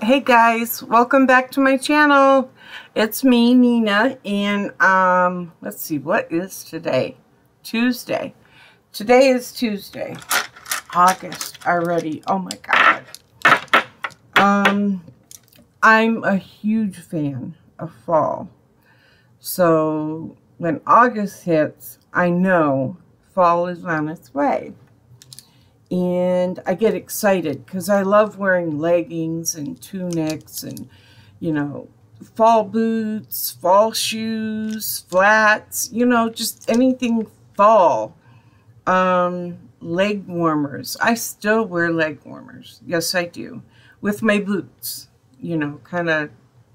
Hey guys, welcome back to my channel. It's me, Nina, and let's see, what is today? Tuesday. Today is Tuesday. August already. Oh my god. I'm a huge fan of fall. So when August hits, I know fall is on its way. And I get excited because I love wearing leggings and tunics and, you know, fall boots, fall shoes, flats, you know, just anything fall. Leg warmers. I still wear leg warmers. Yes, I do. With my boots, you know, kind of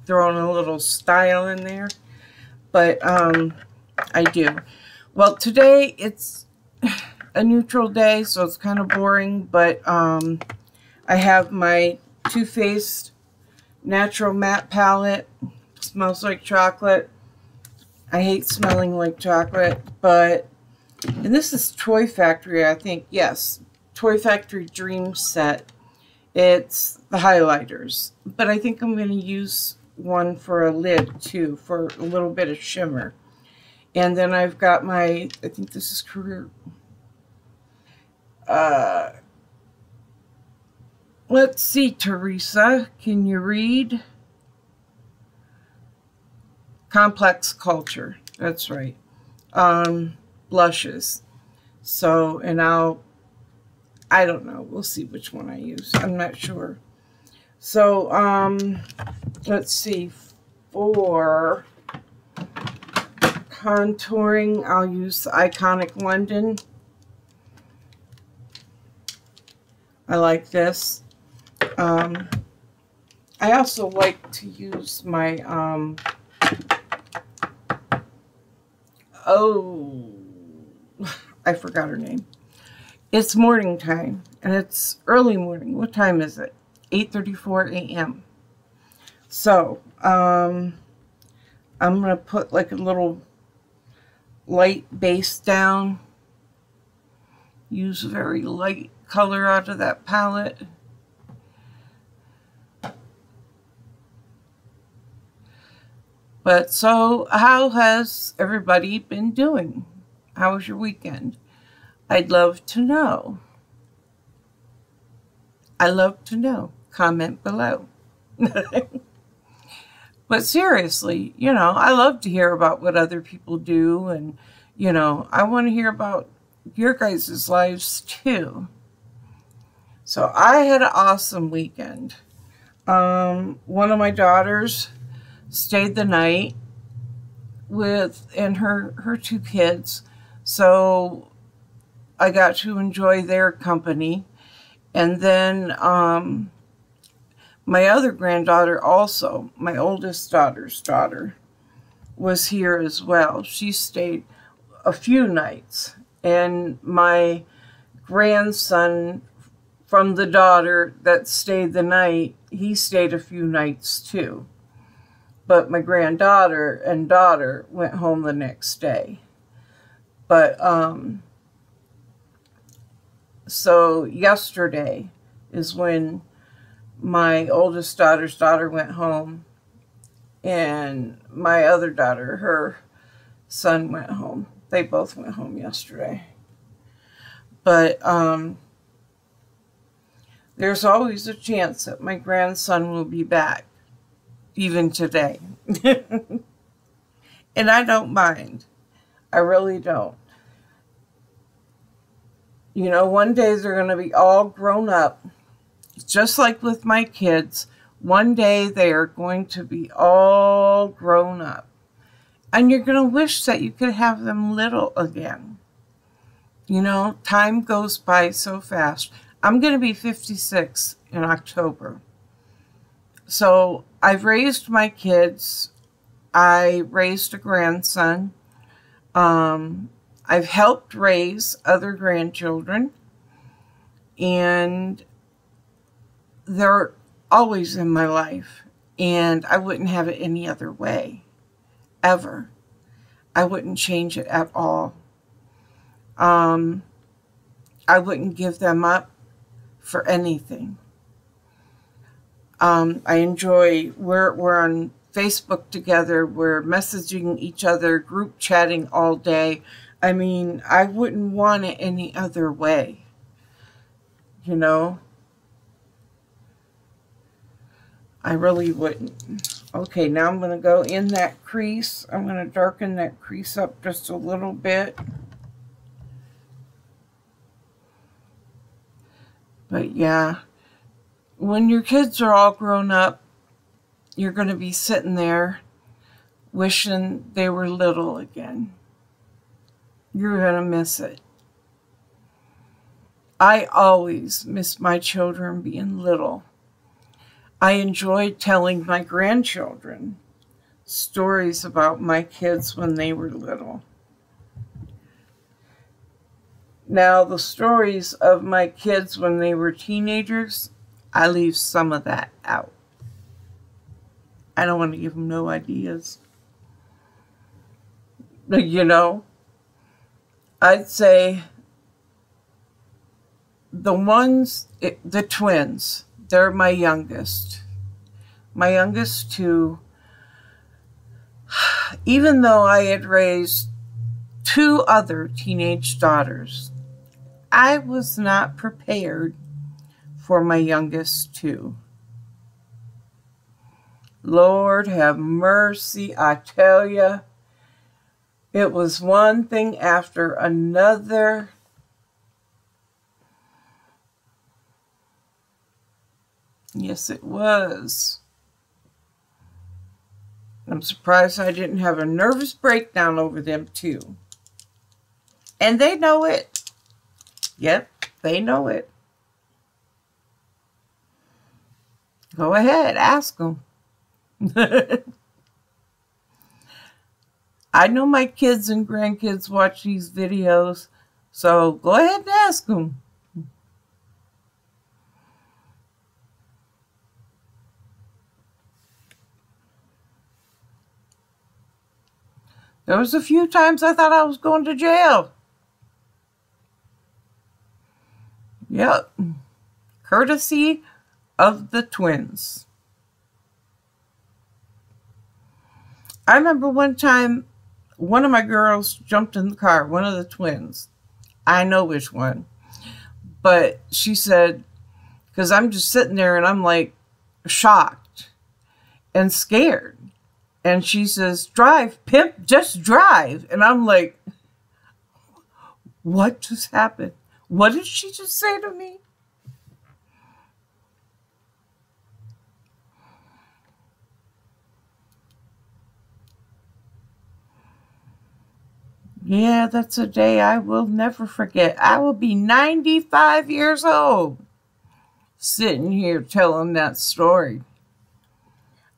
throwing a little style in there. But I do. Well, today it's a neutral day, so it's kind of boring, but I have my Too Faced Natural Matte Palette. Smells like chocolate. I hate smelling like chocolate, but, and this is Toy Factory, I think. Yes, Toy Factory Dream Set. It's the highlighters, but I think I'm going to use one for a lid too, for a little bit of shimmer. And then I've got my, I think this is Career. Let's see, Teresa, can you read? Complex Culture, that's right. Blushes. So, and I don't know, we'll see which one I use. I'm not sure. So, let's see, for contouring, I'll use the Iconic London. I like this. I also like to use my, oh, I forgot her name. It's morning time, and it's early morning. What time is it? 8:34 a.m. So, I'm going to put like a little light base down. Use a very light color out of that palette. But so, how has everybody been doing? How was your weekend? I'd love to know. I love to know. Comment below. But seriously, you know, I love to hear about what other people do, and, you know, I want to hear about your guys' lives too. So I had an awesome weekend. One of my daughters stayed the night with, and her two kids, so I got to enjoy their company. And then my other granddaughter also, my oldest daughter's daughter, was here as well. She stayed a few nights. And my grandson from the daughter that stayed the night, he stayed a few nights too. But my granddaughter and daughter went home the next day. But, so yesterday is when my oldest daughter's daughter went home, and my other daughter, her son, went home. They both went home yesterday. But there's always a chance that my grandson will be back, even today. And I don't mind. I really don't. You know, one day they're going to be all grown up. Just like with my kids, one day they are going to be all grown up. And you're going to wish that you could have them little again. You know, time goes by so fast. I'm going to be 56 in October. So I've raised my kids. I raised a grandson. I've helped raise other grandchildren. And they're always in my life. And I wouldn't have it any other way. Ever. I wouldn't change it at all. I wouldn't give them up for anything. I enjoy, we're on Facebook together, we're messaging each other, group chatting all day. I mean, I wouldn't want it any other way, you know? I really wouldn't. Okay, now I'm going to go in that crease. I'm going to darken that crease up just a little bit. But yeah, when your kids are all grown up, you're going to be sitting there wishing they were little again. You're going to miss it. I always miss my children being little. I enjoyed telling my grandchildren stories about my kids when they were little. Now, the stories of my kids when they were teenagers, I leave some of that out. I don't want to give them no ideas. You know, I'd say the twins, they're my youngest. My youngest two, even though I had raised 2 other teenage daughters, I was not prepared for my youngest 2. Lord have mercy, I tell you, it was one thing after another. Yes, it was. I'm surprised I didn't have a nervous breakdown over them too. And they know it. Yep, they know it. Go ahead, ask them. I know my kids and grandkids watch these videos, so go ahead and ask them. There was a few times I thought I was going to jail. Yep. Courtesy of the twins. I remember one time, one of my girls jumped in the car, one of the twins. I know which one. But she said, because I'm just sitting there and I'm like shocked and scared. And she says, drive, pimp, just drive. And I'm like, what just happened? What did she just say to me? Yeah, that's a day I will never forget. I will be 95 years old sitting here telling that story.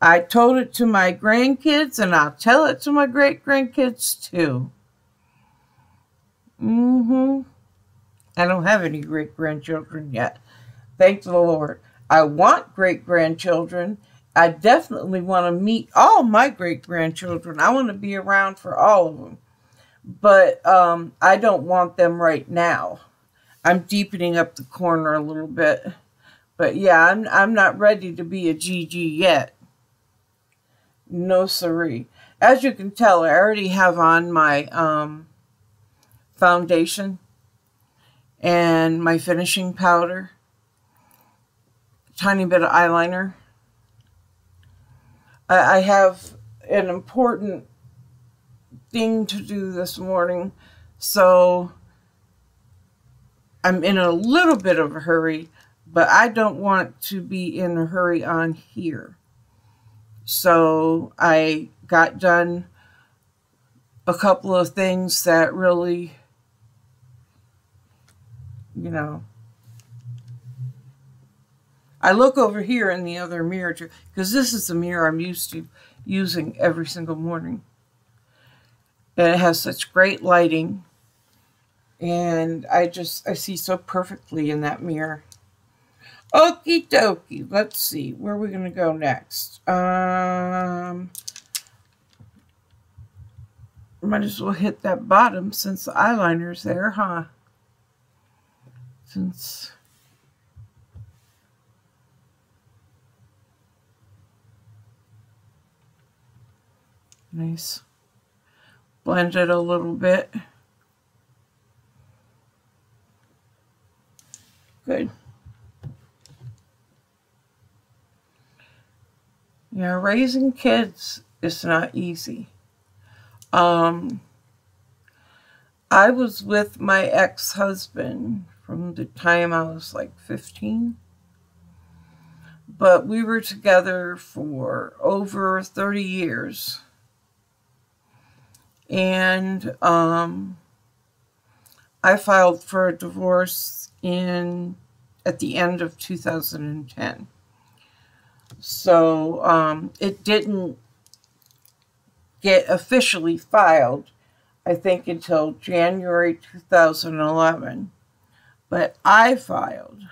I told it to my grandkids, and I'll tell it to my great-grandkids, too. I don't have any great-grandchildren yet. Thank the Lord. I want great-grandchildren. I definitely want to meet all my great-grandchildren. I want to be around for all of them. But I don't want them right now. I'm deepening up the corner a little bit. But yeah, I'm not ready to be a GG yet. No siree. As you can tell, I already have on my foundation and my finishing powder. Tiny bit of eyeliner. I have an important thing to do this morning, so I'm in a little bit of a hurry, but I don't want to be in a hurry on here. So I got done a couple of things that really, you know, I look over here in the other mirror too, because this is the mirror I'm used to using every single morning. And it has such great lighting. And I see so perfectly in that mirror. Okie dokie. Let's see. Where are we going to go next? Might as well hit that bottom since the eyeliner's there, huh? Nice. Blend it a little bit. Good. Yeah, raising kids is not easy. I was with my ex-husband from the time I was like 15. But we were together for over 30 years. And I filed for a divorce at the end of 2010. So it didn't get officially filed, I think, until January 2011. But I filed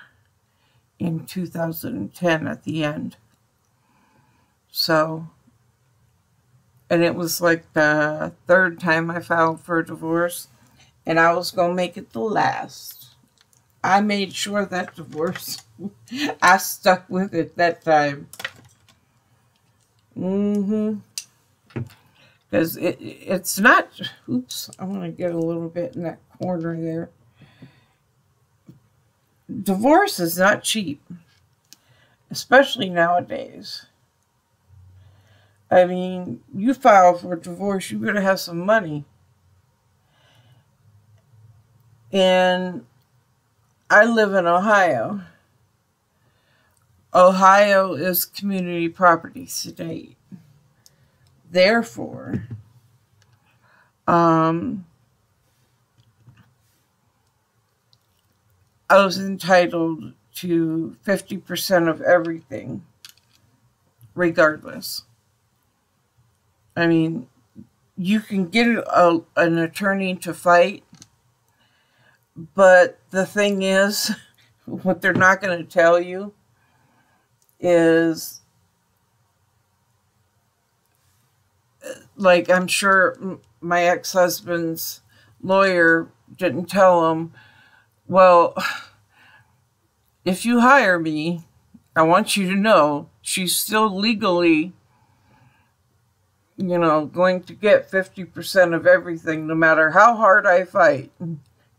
in 2010 at the end. So, and it was like the third time I filed for a divorce, and I was going to make it the last. I made sure that divorce, I stuck with it that time. Because it's not, oops, I want to get a little bit in that corner there. Divorce is not cheap, especially nowadays. I mean, you file for a divorce, you better have some money. And I live in Ohio. Ohio is community property state. Therefore, I was entitled to 50% of everything, regardless. I mean, you can get an attorney to fight, but the thing is, what they're not going to tell you is, like, I'm sure my ex-husband's lawyer didn't tell him, well, if you hire me, I want you to know she's still legally, going to get 50% of everything, no matter how hard I fight.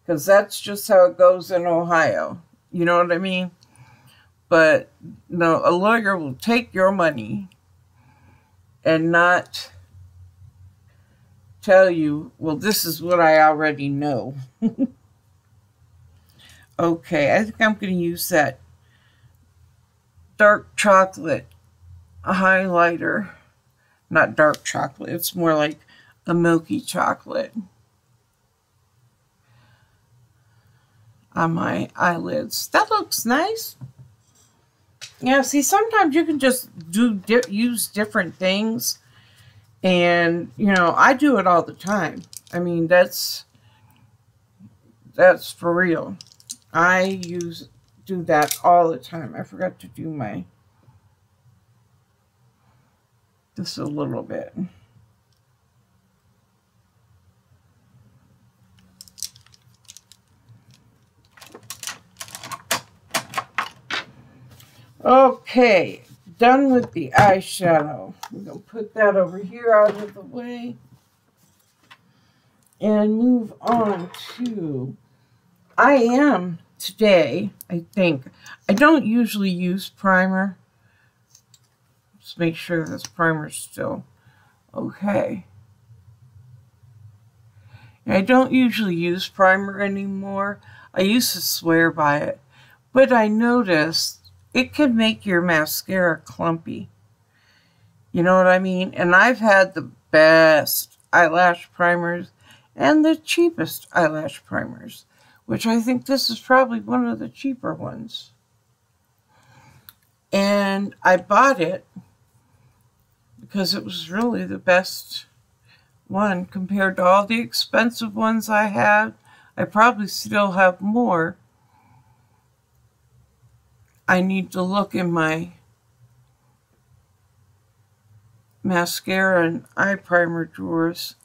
Because that's just how it goes in Ohio. You know what I mean? But no, a lawyer will take your money and not tell you, well, this is what I already know. Okay, I think I'm going to use that dark chocolate highlighter. Not dark chocolate, it's more like a milky chocolate on my eyelids. That looks nice. Yeah, see, sometimes you can just use different things. And, I do it all the time. I mean, that's for real. I do that all the time. I forgot to do just a little bit. Okay, done with the eyeshadow. We're going to put that over here out of the way and move on to, I am today, I think. I don't usually use primer. Just make sure this primer's still okay. I don't usually use primer anymore. I used to swear by it. But I noticed it can make your mascara clumpy. You know what I mean? And I've had the best eyelash primers and the cheapest eyelash primers, which I think this is probably one of the cheaper ones. And I bought it because it was really the best one compared to all the expensive ones I have. I probably still have more. I need to look in my mascara and eye primer drawers.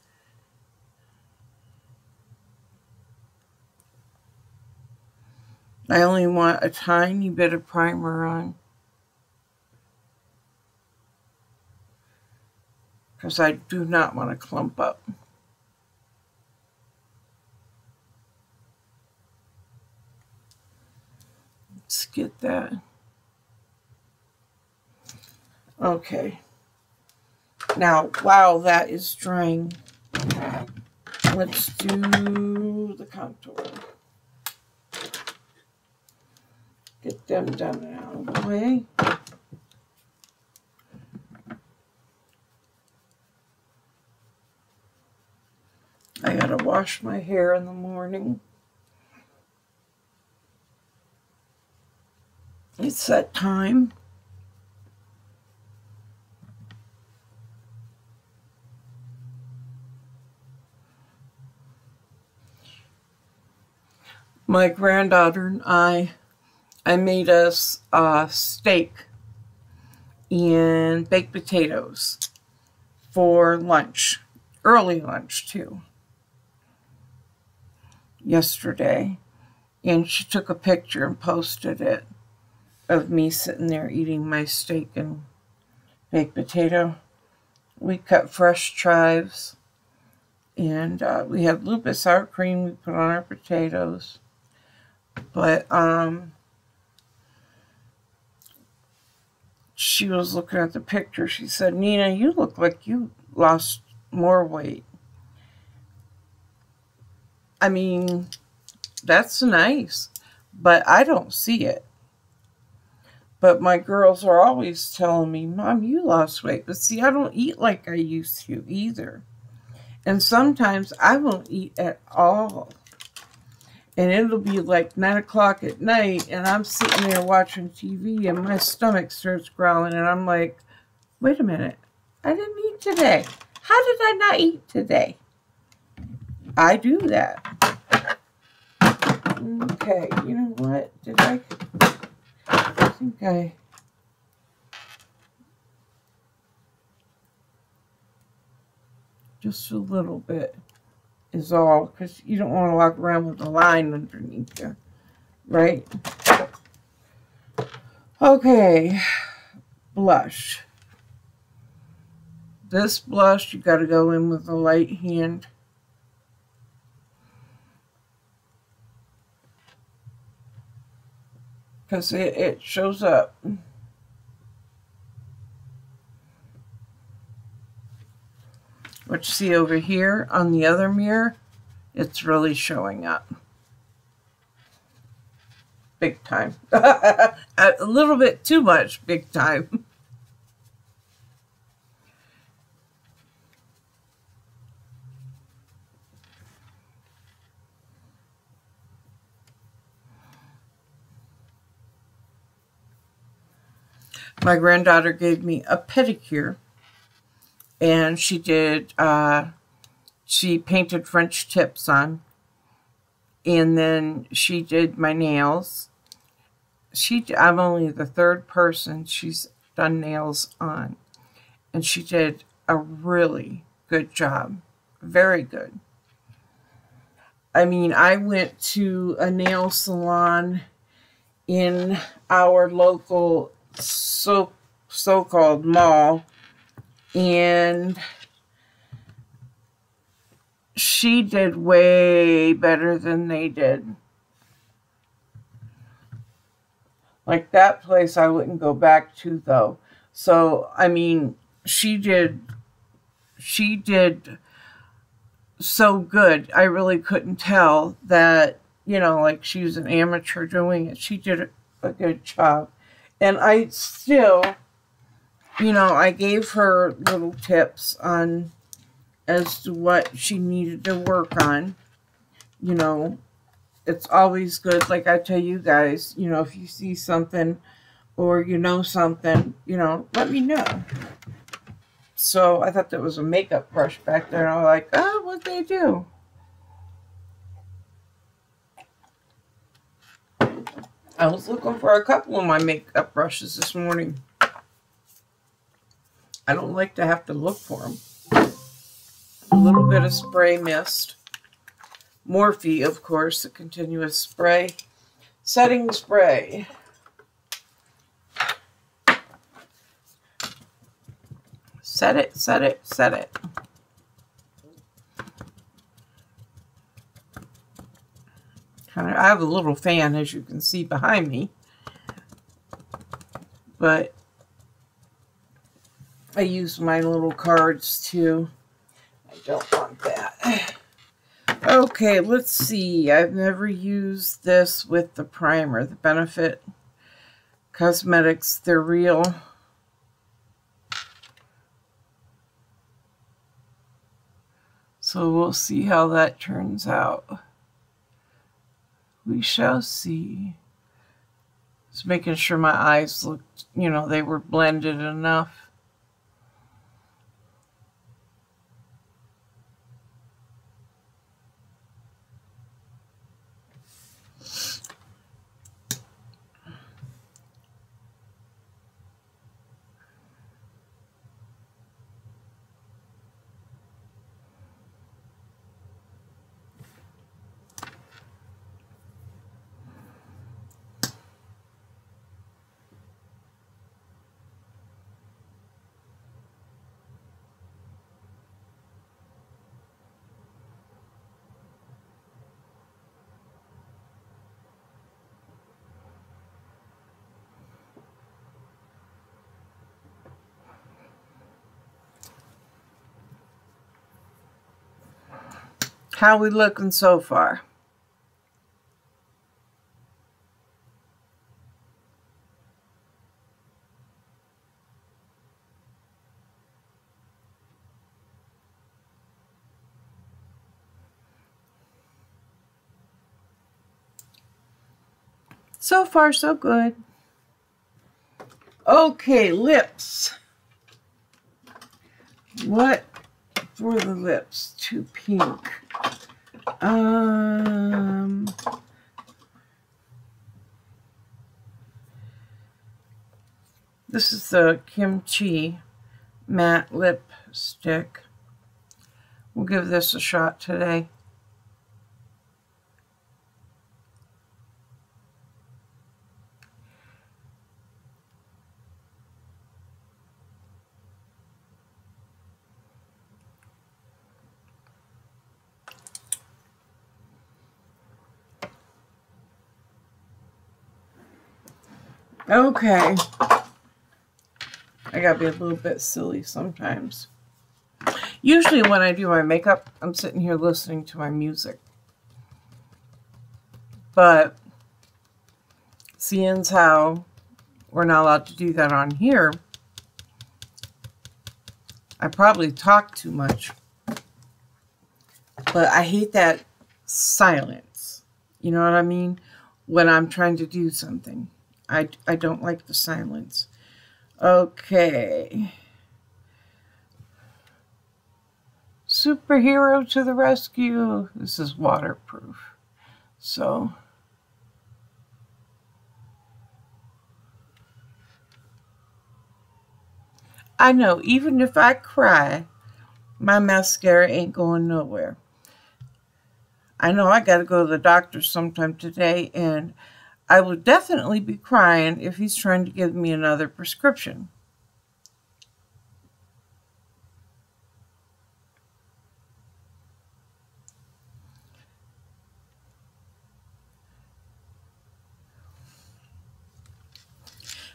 I only want a tiny bit of primer on, because I do not want to clump up. Let's get that. Okay. Now, while that is drying, let's do the contour. Get them done and out of the way. I gotta wash my hair in the morning. It's that time. My granddaughter and I made us steak and baked potatoes for lunch, early lunch too, yesterday. And she took a picture and posted it of me sitting there eating my steak and baked potato. We cut fresh chives, and we had a little bit of sour cream we put on our potatoes. But she was looking at the picture. She said, "Nina, you look like you lost more weight." I mean, that's nice, but I don't see it. But my girls are always telling me, "Mom, you lost weight." But see, I don't eat like I used to either. And sometimes I won't eat at all. And it'll be like 9 o'clock at night, and I'm sitting there watching TV, and my stomach starts growling, and I'm like, wait a minute, I didn't eat today. How did I not eat today? I do that. Okay, you know what? I think I... Just a little bit is all, because you don't want to walk around with a line underneath you, right? Okay, blush. This blush, you got to go in with a light hand. Because it shows up. What you see over here on the other mirror, it's really showing up. Big time. A little bit too much big time. My granddaughter gave me a pedicure. And she did, she painted French tips on. And then she did my nails. I'm only the third person she's done nails on. And she did a really good job. Very good. I mean, I went to a nail salon in our local so-called mall. And she did way better than they did. Like that place I wouldn't go back to though. So, I mean, she did so good. I really couldn't tell that, you know, like she was an amateur doing it. She did a good job. And I still... You know, I gave her little tips on as to what she needed to work on. You know, it's always good, like I tell you guys, you know, if you see something or you know something, you know, let me know. So I thought there was a makeup brush back there, and I was like, oh, what'd they do? I was looking for a couple of my makeup brushes this morning. I don't like to have to look for them. A little bit of spray mist. Morphe, of course, the continuous spray. Setting spray. Set it, set it, set it. I have a little fan, as you can see behind me, but I use my little cards too. I don't want that. Okay, let's see. I've never used this with the primer, the Benefit Cosmetics. They're real. So we'll see how that turns out. We shall see. Just making sure my eyes looked, you know, they were blended enough. How we looking so far? So far, so good. Okay, lips. What for the lips? Too pink. This is the Kimchi matte lipstick. We'll give this a shot today. Okay. I gotta be a little bit silly sometimes. Usually when I do my makeup, I'm sitting here listening to my music. But seeing as how we're not allowed to do that on here, I probably talk too much. But I hate that silence. You know what I mean? When I'm trying to do something. I don't like the silence. Okay. Superhero to the rescue. This is waterproof. So. I know, even if I cry, my mascara ain't going nowhere. I know I got to go to the doctor sometime today, and I will definitely be crying if he's trying to give me another prescription.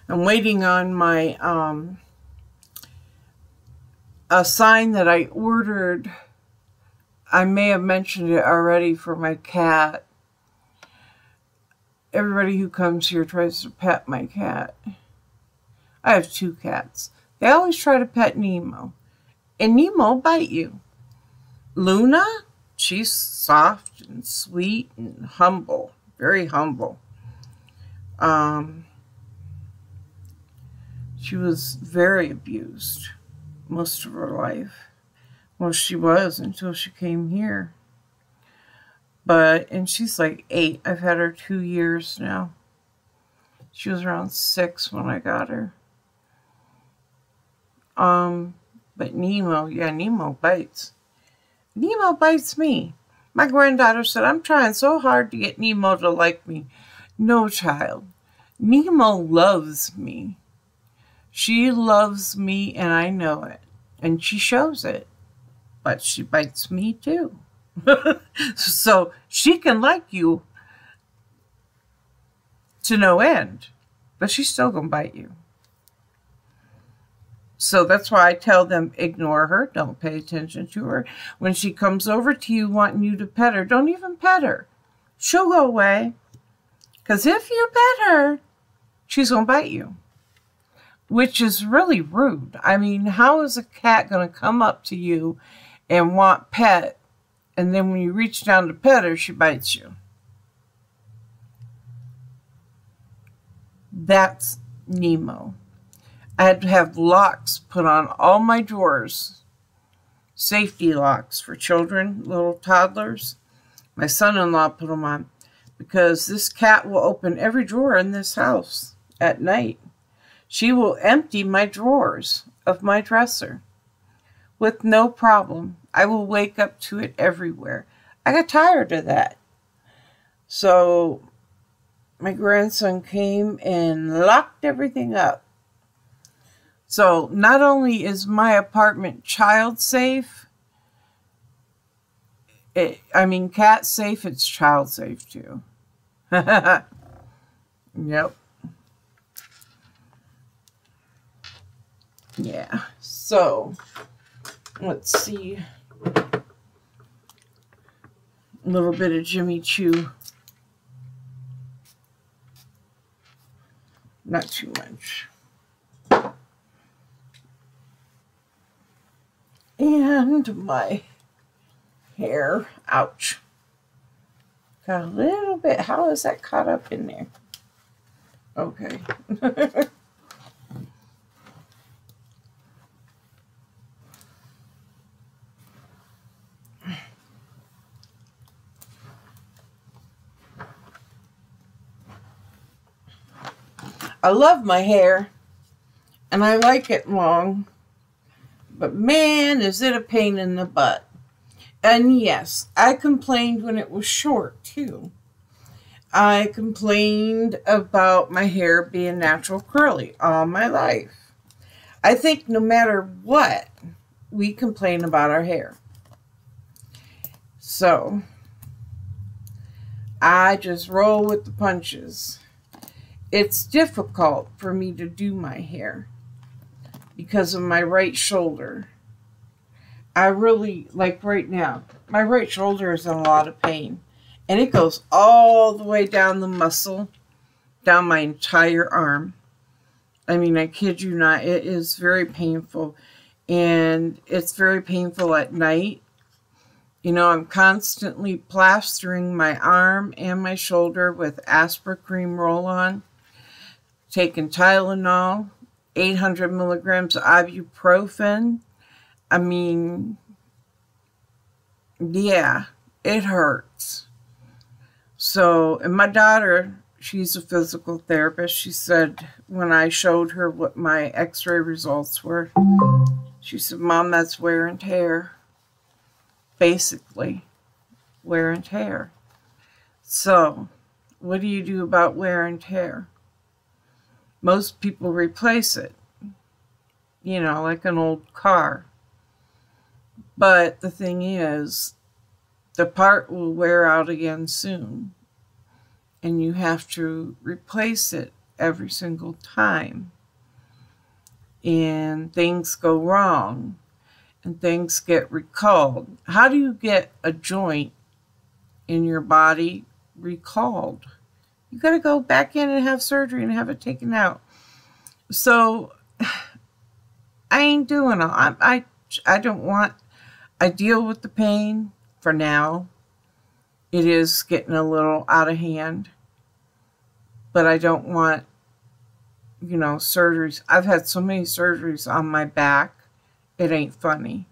I'm waiting on my, a sign that I ordered. I may have mentioned it already for my cat. Everybody who comes here tries to pet my cat. I have 2 cats. They always try to pet Nemo. And Nemo will bite you. Luna, she's soft and sweet and humble. Very humble. She was very abused most of her life. Well, she was until she came here. And she's like 8. I've had her 2 years now. She was around 6 when I got her. But Nemo, yeah, Nemo bites. Nemo bites me. My granddaughter said, I'm trying so hard to get Nemo to like me. No, child. Nemo loves me. She loves me, and I know it. And she shows it. But she bites me too. So she can like you to no end. But she's still going to bite you. So that's why I tell them, ignore her. Don't pay attention to her. When she comes over to you wanting you to pet her, don't even pet her. She'll go away. Because if you pet her, she's going to bite you. Which is really rude. I mean, how is a cat going to come up to you and want pet, and then when you reach down to pet her, she bites you? That's Nemo. I had to have locks put on all my drawers. Safety locks for children, little toddlers. My son-in-law put them on because this cat will open every drawer in this house at night. She will empty my drawers of my dresser with no problem. I will wake up to it everywhere. I got tired of that. So my grandson came and locked everything up. So not only is my apartment child safe, cat safe, it's child safe too. Yep. Yeah. So let's see. A little bit of Jimmy Choo. Not too much. And my hair. Ouch. Got a little bit. How is that caught up in there? Okay. I love my hair, and I like it long, but man, is it a pain in the butt. And yes, I complained when it was short, too. I complained about my hair being natural curly all my life. I think no matter what, we complain about our hair. So, I just roll with the punches. It's difficult for me to do my hair because of my right shoulder. I really, like right now, my right shoulder is in a lot of pain. And it goes all the way down the muscle, down my entire arm. I mean, I kid you not, it is very painful. And it's very painful at night. You know, I'm constantly plastering my arm and my shoulder with Aspercream roll-on. Taking Tylenol, 800 milligrams of ibuprofen. I mean, yeah, it hurts. So, and my daughter, she's a physical therapist. She said when I showed her what my x-ray results were, she said, Mom, that's wear and tear. Basically, wear and tear. So, what do you do about wear and tear? Most people replace it, you know, like an old car. But the thing is, the part will wear out again soon. And you have to replace it every single time. And things go wrong. And things get recalled. How do you get a joint in your body recalled? You got to go back in and have surgery and have it taken out. So, I ain't doing it. I don't want, I deal with the pain for now. It is getting a little out of hand. But I don't want, you know, surgeries. I've had so many surgeries on my back. It ain't funny.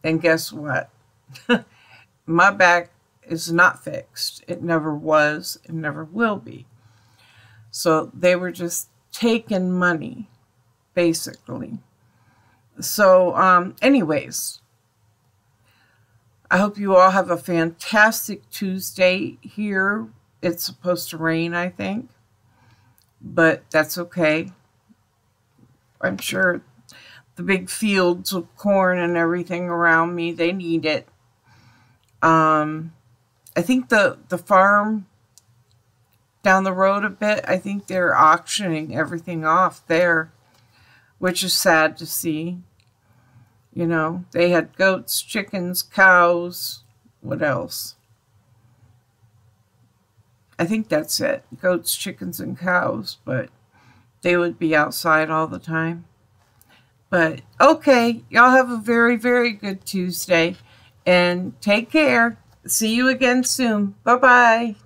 And guess what? My back is not fixed. It never was. It never will be. So they were just taking money, basically. So, anyways, I hope you all have a fantastic Tuesday here. It's supposed to rain, I think. But that's okay. I'm sure the big fields of corn and everything around me. They need it. I think the farm down the road a bit, I think they're auctioning everything off there, which is sad to see. You know, they had goats, chickens, cows. What else? I think that's it. Goats, chickens, and cows, but they would be outside all the time. But, okay, y'all have a very, very good Tuesday, and take care. See you again soon. Bye-bye.